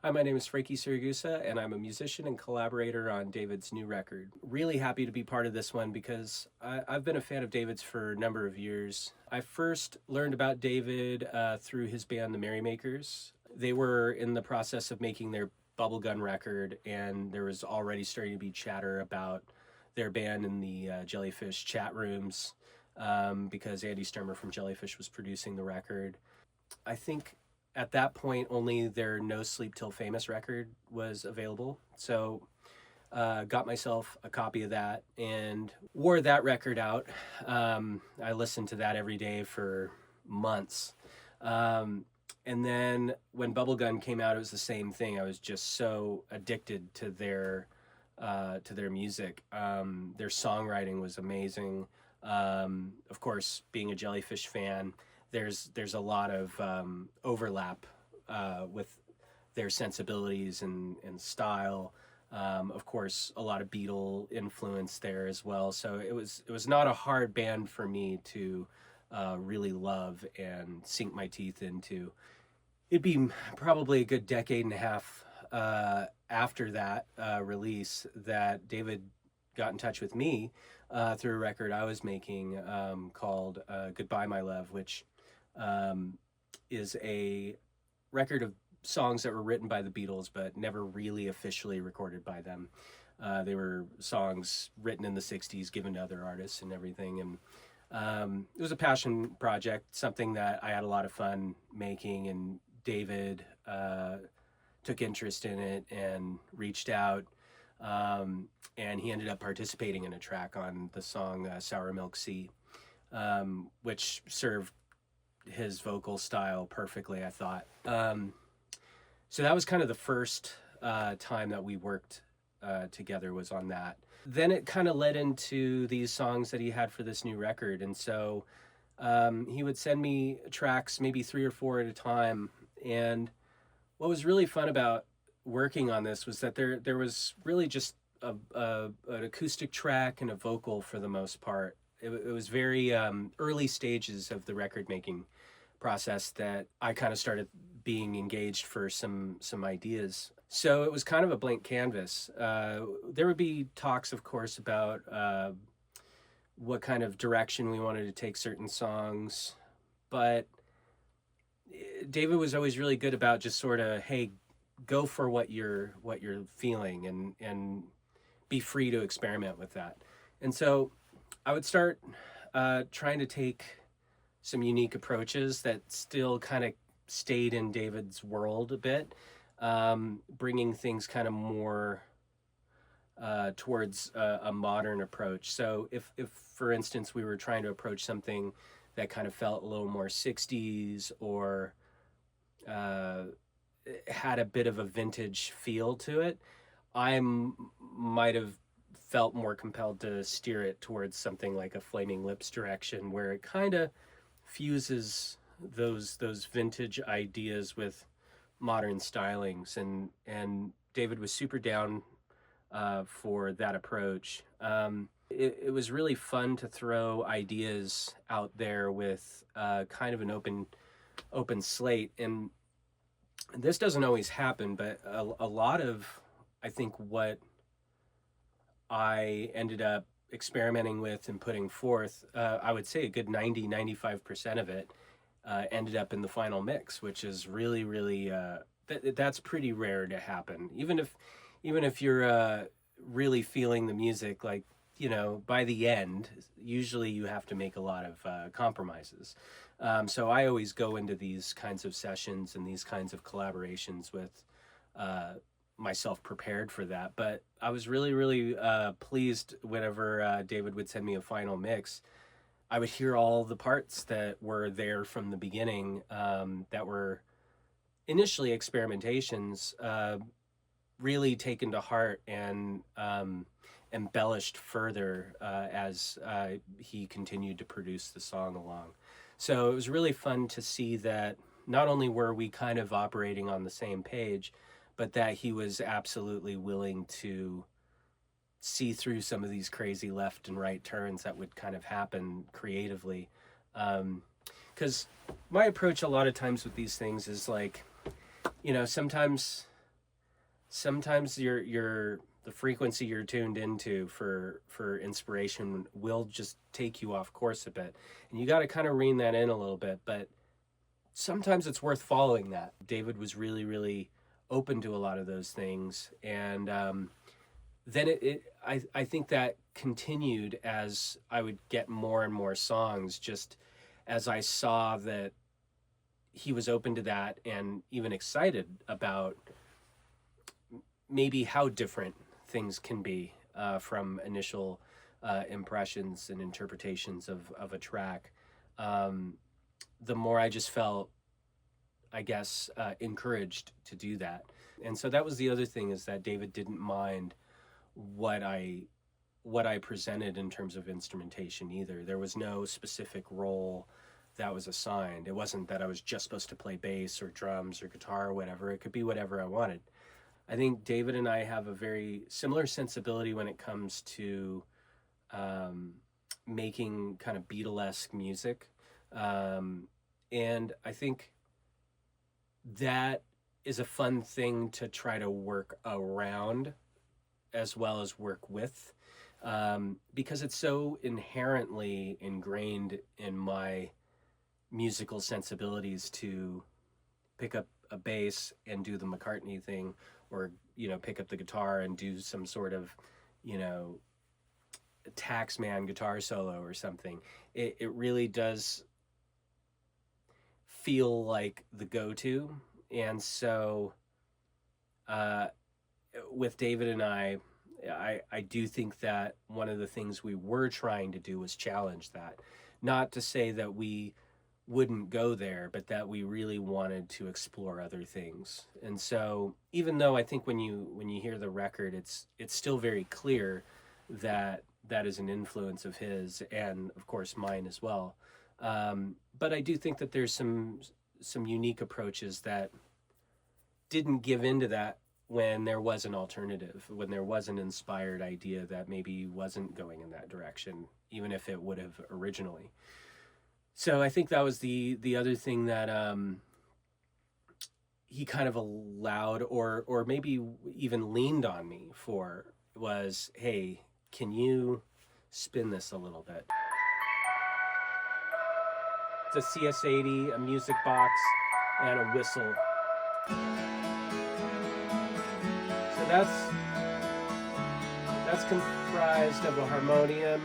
Hi, my name is Frankie Siragusa, and I'm a musician and collaborator on David's new record. Really happy to be part of this one because I've been a fan of David's for a number of years. I first learned about David through his band, the Merrymakers. They were in the process of making their bubblegum record, and there was already starting to be chatter about their band in the Jellyfish chat rooms because Andy Sturmer from Jellyfish was producing the record. I think at that point only their No Sleep Till Famous record was available. So got myself a copy of that and wore that record out. I listened to that every day for months. And then when Bubblegum came out, it was the same thing. I was just so addicted to their music. Their songwriting was amazing. Of course, being a Jellyfish fan, there's a lot of overlap with their sensibilities and style. Of course, a lot of Beatle influence there as well. So it was not a hard band for me to really love and sink my teeth into. It'd be probably a good decade and a half after that release that David got in touch with me through a record I was making called Goodbye My Love, which is a record of songs that were written by the Beatles but never really officially recorded by them. They were songs written in the 60s, given to other artists and everything. And it was a passion project, something that I had a lot of fun making. And David took interest in it and reached out. And he ended up participating in a track on the song Sour Milk Sea, which served his vocal style perfectly, I thought. So that was kind of the first time that we worked together, was on that. Then it kind of led into these songs that he had for this new record. And so he would send me tracks, maybe 3 or 4 at a time. And what was really fun about working on this was that there was really just an acoustic track and a vocal for the most part. It was very early stages of the record making process that I kind of started being engaged for some ideas. So it was kind of a blank canvas. There would be talks, of course, about what kind of direction we wanted to take certain songs, but David was always really good about just sort of, hey, go for what you're feeling and be free to experiment with that. And so I would start trying to take some unique approaches that still kind of stayed in David's world a bit, bringing things kind of more towards a modern approach. So if for instance we were trying to approach something that kind of felt a little more 60s or had a bit of a vintage feel to it, I might have felt more compelled to steer it towards something like a Flaming Lips direction, where it kind of fuses those vintage ideas with modern stylings, and David was super down for that approach. It was really fun to throw ideas out there with kind of an open slate, and this doesn't always happen, but a lot of, I think, what I ended up experimenting with and putting forth, I would say a good 95% of it ended up in the final mix, which is really that's pretty rare to happen. Even if you're really feeling the music, like, by the end, usually you have to make a lot of compromises. So I always go into these kinds of sessions and these kinds of collaborations with myself prepared for that. But I was really pleased whenever David would send me a final mix. I would hear all the parts that were there from the beginning, that were initially experimentations, really taken to heart and embellished further as he continued to produce the song along. So it was really fun to see that not only were we kind of operating on the same page, but that he was absolutely willing to see through some of these crazy left and right turns that would kind of happen creatively. Because my approach a lot of times with these things is like, sometimes sometimes the frequency you're tuned into for inspiration will just take you off course a bit, and you got to kind of rein that in a little bit. But sometimes it's worth following that. David was really open to a lot of those things, and then I think that continued as I would get more and more songs, just as I saw that he was open to that and even excited about maybe how different things can be from initial impressions and interpretations of a track. The more I just felt, I guess, encouraged to do that. And so that was the other thing, is that David didn't mind what I presented in terms of instrumentation either. There was no specific role that was assigned. It wasn't that I was just supposed to play bass or drums or guitar or whatever. It could be whatever I wanted. I think David and I have a very similar sensibility when it comes to making kind of Beatlesque music. And I think that is a fun thing to try to work around as well as work with, because it's so inherently ingrained in my musical sensibilities to pick up a bass and do the McCartney thing, or, pick up the guitar and do some sort of, Taxman guitar solo or something. It really does feel like the go-to. And so with David and I do think that one of the things we were trying to do was challenge that. Not to say that we wouldn't go there, but that we really wanted to explore other things. And so even though I think when you hear the record, it's still very clear that that is an influence of his, and of course mine as well. But I do think that there's some unique approaches that didn't give into that when there was an alternative, when there was an inspired idea that maybe wasn't going in that direction, even if it would have originally. So I think that was the other thing that he kind of allowed, or maybe even leaned on me for, was, hey, can you spin this a little bit? It's a CS80, a music box, and a whistle. So that's comprised of a harmonium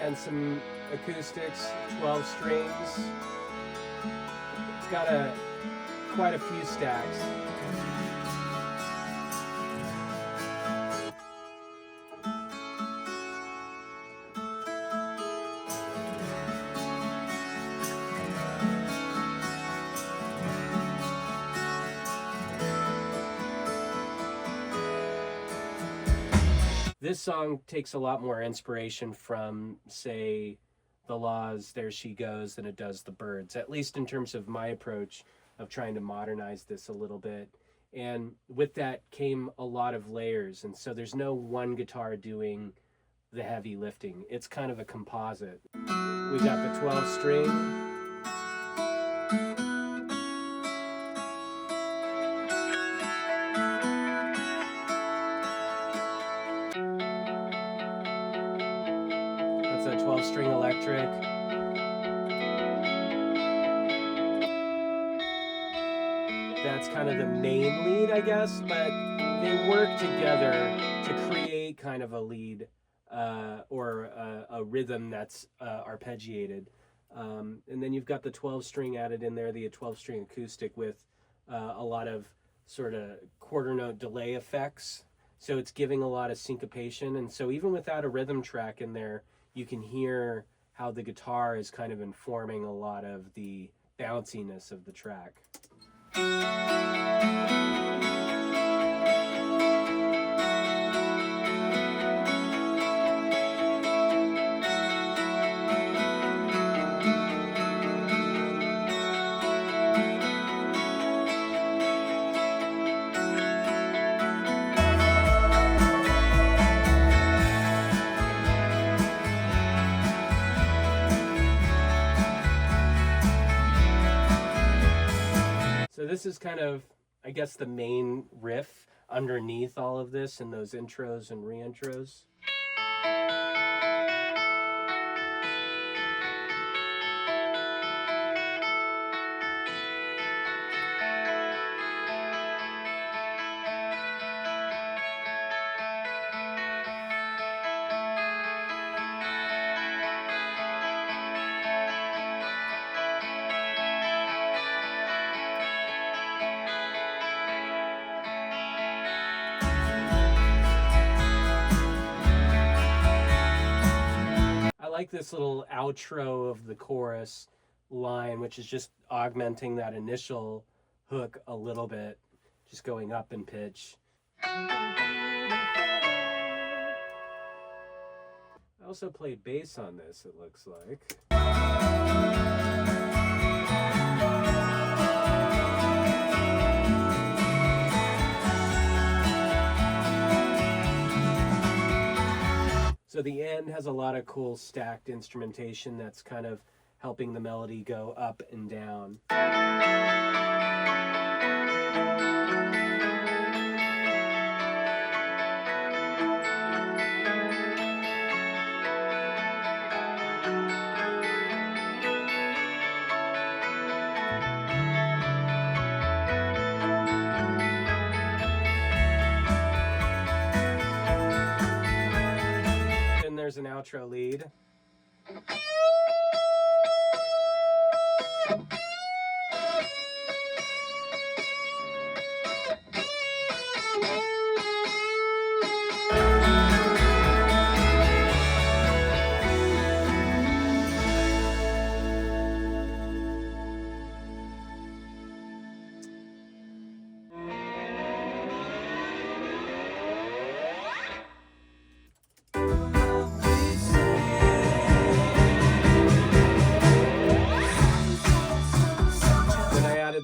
and some acoustics, 12 strings. It's got quite a few stacks. This song takes a lot more inspiration from, say, The Law's There She Goes than it does The Byrds, at least in terms of my approach of trying to modernize this a little bit. And with that came a lot of layers, and so there's no one guitar doing the heavy lifting. It's kind of a composite. We got the 12 string. That's a 12 string electric. That's kind of the main lead, I guess, but they work together to create kind of a lead or a rhythm that's arpeggiated. And then you've got the 12 string added in there, the 12 string acoustic with a lot of sort of quarter note delay effects. So it's giving a lot of syncopation. And so even without a rhythm track in there, you can hear how the guitar is kind of informing a lot of the bounciness of the track. So this is kind of I guess, the main riff underneath all of this and those intros and re-intros. I like this little outro of the chorus line, which is just augmenting that initial hook a little bit, just going up in pitch. I also play bass on this, it looks like. So the end has a lot of cool stacked instrumentation that's kind of helping the melody go up and down. There's an outro lead.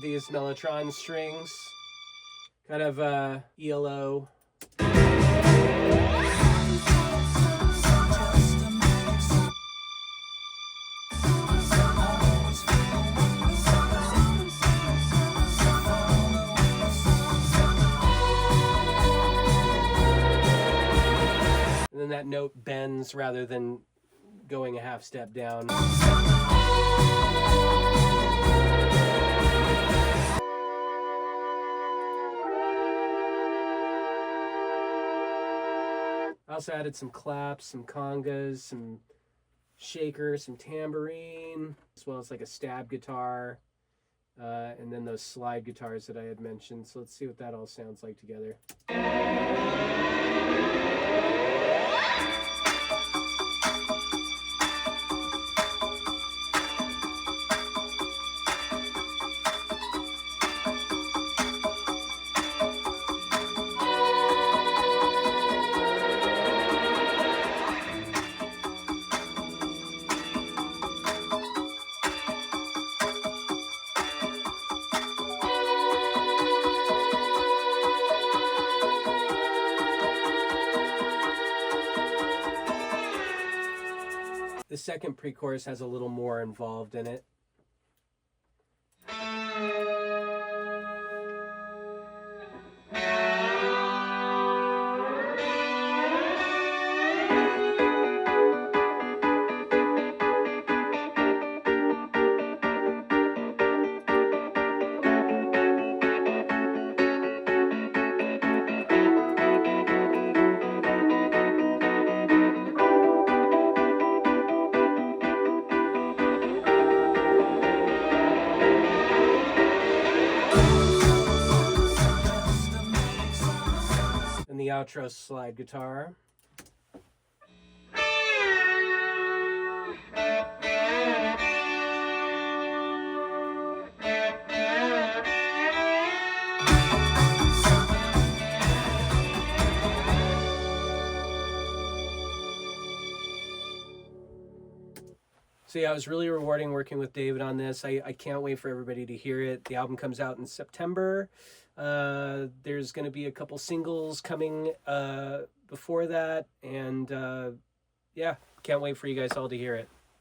These mellotron strings, kind of ELO. And then that note bends rather than going a half step down. I also added some claps, some congas, some shakers, some tambourine, as well as like a stab guitar, and then those slide guitars that I had mentioned. So let's see what that all sounds like together. The second pre-chorus has a little more involved in it. The outro slide guitar. So yeah, it was really rewarding working with David on this. I can't wait for everybody to hear it. The album comes out in September. There's going to be a couple singles coming before that. And yeah, can't wait for you guys all to hear it.